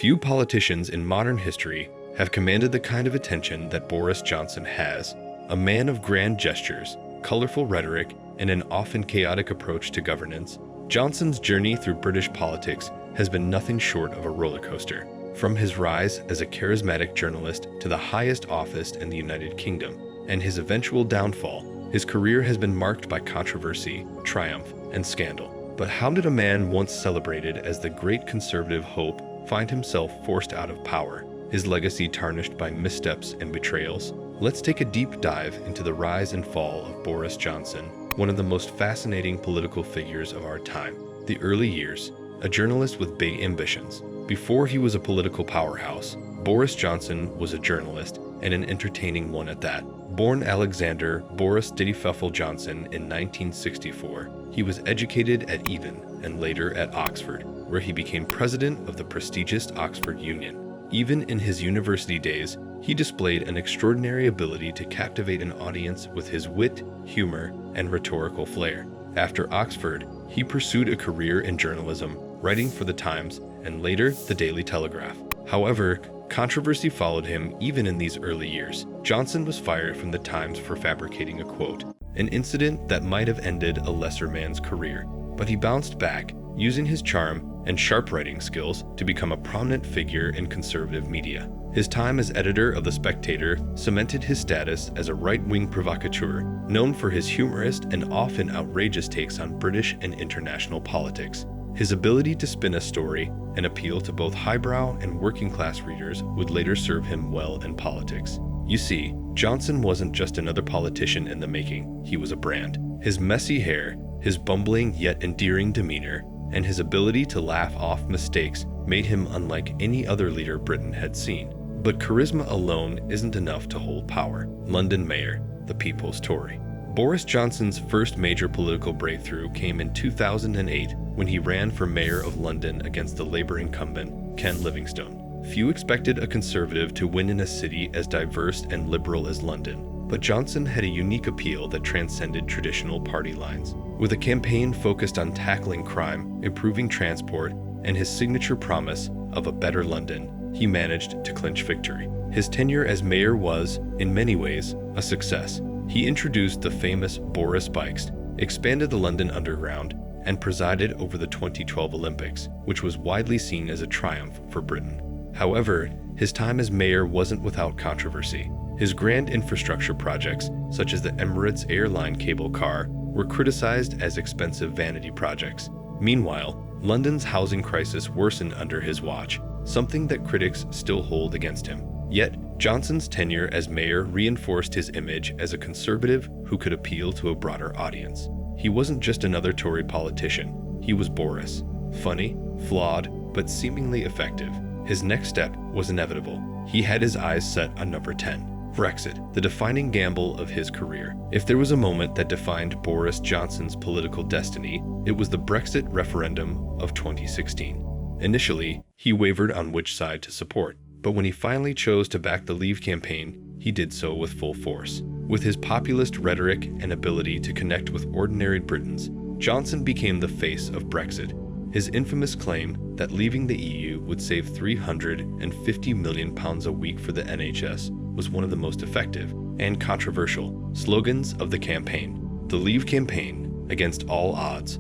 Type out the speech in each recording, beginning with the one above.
Few politicians in modern history have commanded the kind of attention that Boris Johnson has, a man of grand gestures, colorful rhetoric, and an often chaotic approach to governance. Johnson's journey through British politics has been nothing short of a roller coaster. From his rise as a charismatic journalist to the highest office in the United Kingdom, and his eventual downfall, his career has been marked by controversy, triumph, and scandal. But how did a man once celebrated as the great conservative hope find himself forced out of power, his legacy tarnished by missteps and betrayals? Let's take a deep dive into the rise and fall of Boris Johnson, one of the most fascinating political figures of our time. The early years, a journalist with big ambitions. Before he was a political powerhouse, Boris Johnson was a journalist, and an entertaining one at that. Born Alexander Boris Diddyfuffle Johnson in 1964, he was educated at Eton and later at Oxford, where he became president of the prestigious Oxford Union. Even in his university days, he displayed an extraordinary ability to captivate an audience with his wit, humor, and rhetorical flair. After Oxford, he pursued a career in journalism, writing for The Times and later The Daily Telegraph. However, controversy followed him even in these early years. Johnson was fired from The Times for fabricating a quote, an incident that might have ended a lesser man's career. But he bounced back, using his charm and sharp writing skills to become a prominent figure in conservative media. His time as editor of The Spectator cemented his status as a right-wing provocateur, known for his humorous and often outrageous takes on British and international politics. His ability to spin a story and appeal to both highbrow and working-class readers would later serve him well in politics. You see, Johnson wasn't just another politician in the making, he was a brand. His messy hair, his bumbling yet endearing demeanor, and his ability to laugh off mistakes made him unlike any other leader Britain had seen. But charisma alone isn't enough to hold power. London Mayor, the People's Tory. Boris Johnson's first major political breakthrough came in 2008 when he ran for mayor of London against the Labour incumbent, Ken Livingstone. Few expected a conservative to win in a city as diverse and liberal as London, but Johnson had a unique appeal that transcended traditional party lines. With a campaign focused on tackling crime, improving transport, and his signature promise of a better London, he managed to clinch victory. His tenure as mayor was, in many ways, a success. He introduced the famous Boris Bikes, expanded the London Underground, and presided over the 2012 Olympics, which was widely seen as a triumph for Britain. However, his time as mayor wasn't without controversy. His grand infrastructure projects, such as the Emirates airline cable car, were criticized as expensive vanity projects. Meanwhile, London's housing crisis worsened under his watch, something that critics still hold against him. Yet, Johnson's tenure as mayor reinforced his image as a conservative who could appeal to a broader audience. He wasn't just another Tory politician, he was Boris. Funny, flawed, but seemingly effective. His next step was inevitable. He had his eyes set on number 10. Brexit, the defining gamble of his career. If there was a moment that defined Boris Johnson's political destiny, it was the Brexit referendum of 2016. Initially, he wavered on which side to support, but when he finally chose to back the Leave campaign, he did so with full force. With his populist rhetoric and ability to connect with ordinary Britons, Johnson became the face of Brexit. His infamous claim that leaving the EU would save £350 million a week for the NHS was one of the most effective and controversial slogans of the campaign. The Leave campaign, against all odds.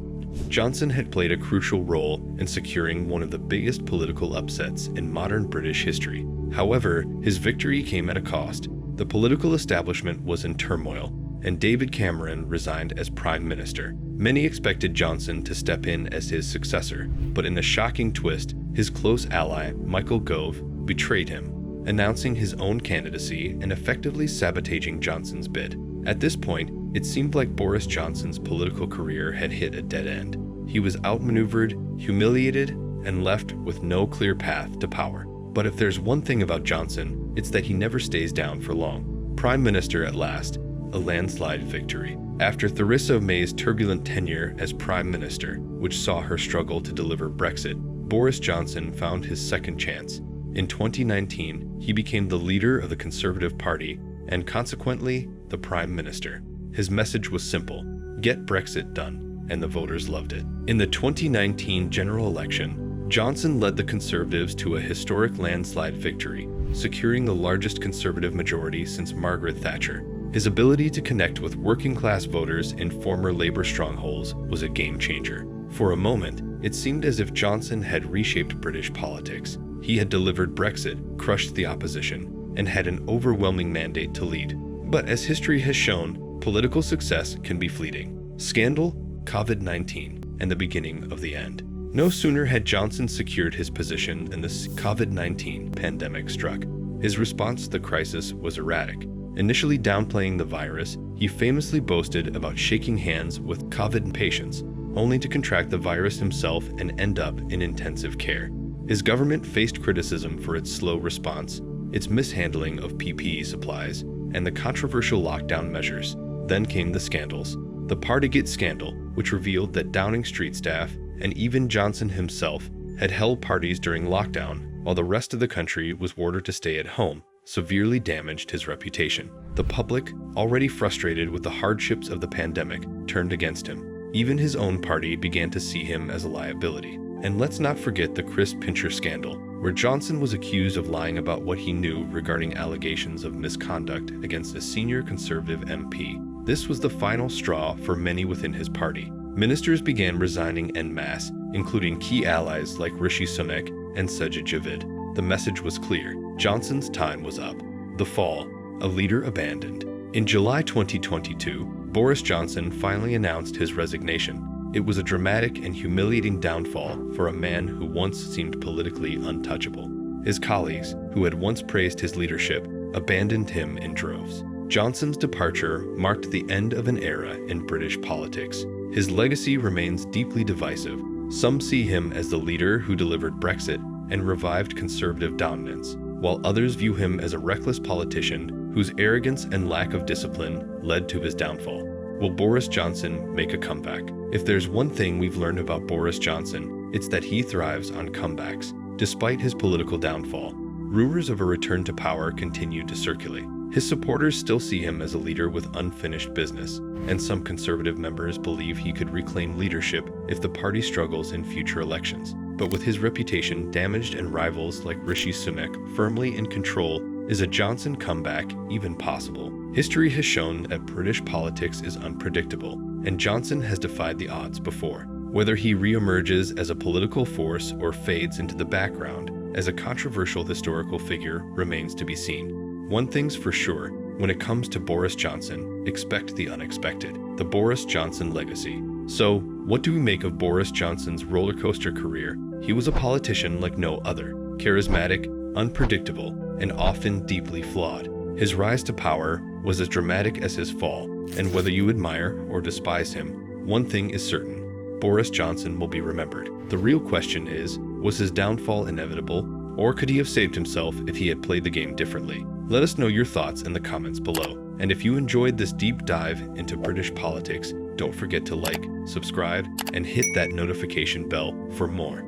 Johnson had played a crucial role in securing one of the biggest political upsets in modern British history. However, his victory came at a cost. The political establishment was in turmoil, and David Cameron resigned as Prime Minister. Many expected Johnson to step in as his successor, but in a shocking twist, his close ally, Michael Gove, betrayed him, announcing his own candidacy and effectively sabotaging Johnson's bid. At this point, it seemed like Boris Johnson's political career had hit a dead end. He was outmaneuvered, humiliated, and left with no clear path to power. But if there's one thing about Johnson, it's that he never stays down for long. Prime Minister at last, a landslide victory. After Theresa May's turbulent tenure as Prime Minister, which saw her struggle to deliver Brexit, Boris Johnson found his second chance. In 2019, he became the leader of the Conservative Party and consequently the Prime Minister. His message was simple: get Brexit done, and the voters loved it. In the 2019 general election, Johnson led the Conservatives to a historic landslide victory, securing the largest Conservative majority since Margaret Thatcher. His ability to connect with working-class voters in former Labour strongholds was a game-changer. For a moment, it seemed as if Johnson had reshaped British politics. He had delivered Brexit, crushed the opposition, and had an overwhelming mandate to lead. But as history has shown, political success can be fleeting. Scandal, COVID-19, and the beginning of the end. No sooner had Johnson secured his position than the COVID-19 pandemic struck. His response to the crisis was erratic. Initially downplaying the virus, he famously boasted about shaking hands with COVID patients, only to contract the virus himself and end up in intensive care. His government faced criticism for its slow response, its mishandling of PPE supplies, and the controversial lockdown measures. Then came the scandals. The Partygate scandal, which revealed that Downing Street staff, and even Johnson himself, had held parties during lockdown, while the rest of the country was ordered to stay at home, severely damaged his reputation. The public, already frustrated with the hardships of the pandemic, turned against him. Even his own party began to see him as a liability. And let's not forget the Chris Pincher scandal, where Johnson was accused of lying about what he knew regarding allegations of misconduct against a senior Conservative MP. This was the final straw for many within his party. Ministers began resigning en masse, including key allies like Rishi Sunak and Sajid Javid. The message was clear. Johnson's time was up. The fall, a leader abandoned. In July 2022, Boris Johnson finally announced his resignation. It was a dramatic and humiliating downfall for a man who once seemed politically untouchable. His colleagues, who had once praised his leadership, abandoned him in droves. Johnson's departure marked the end of an era in British politics. His legacy remains deeply divisive. Some see him as the leader who delivered Brexit and revived Conservative dominance, while others view him as a reckless politician whose arrogance and lack of discipline led to his downfall. Will Boris Johnson make a comeback? If there's one thing we've learned about Boris Johnson, it's that he thrives on comebacks. Despite his political downfall, rumors of a return to power continue to circulate. His supporters still see him as a leader with unfinished business, and some Conservative members believe he could reclaim leadership if the party struggles in future elections. But with his reputation damaged and rivals like Rishi Sunak firmly in control, is a Johnson comeback even possible? History has shown that British politics is unpredictable, and Johnson has defied the odds before. Whether he re-emerges as a political force or fades into the background as a controversial historical figure remains to be seen. One thing's for sure, when it comes to Boris Johnson, expect the unexpected. The Boris Johnson legacy. So, what do we make of Boris Johnson's rollercoaster career? He was a politician like no other, charismatic, unpredictable, and often deeply flawed. His rise to power was as dramatic as his fall, and whether you admire or despise him, one thing is certain: Boris Johnson will be remembered. The real question is, was his downfall inevitable, or could he have saved himself if he had played the game differently? Let us know your thoughts in the comments below. And if you enjoyed this deep dive into British politics, don't forget to like, subscribe, and hit that notification bell for more.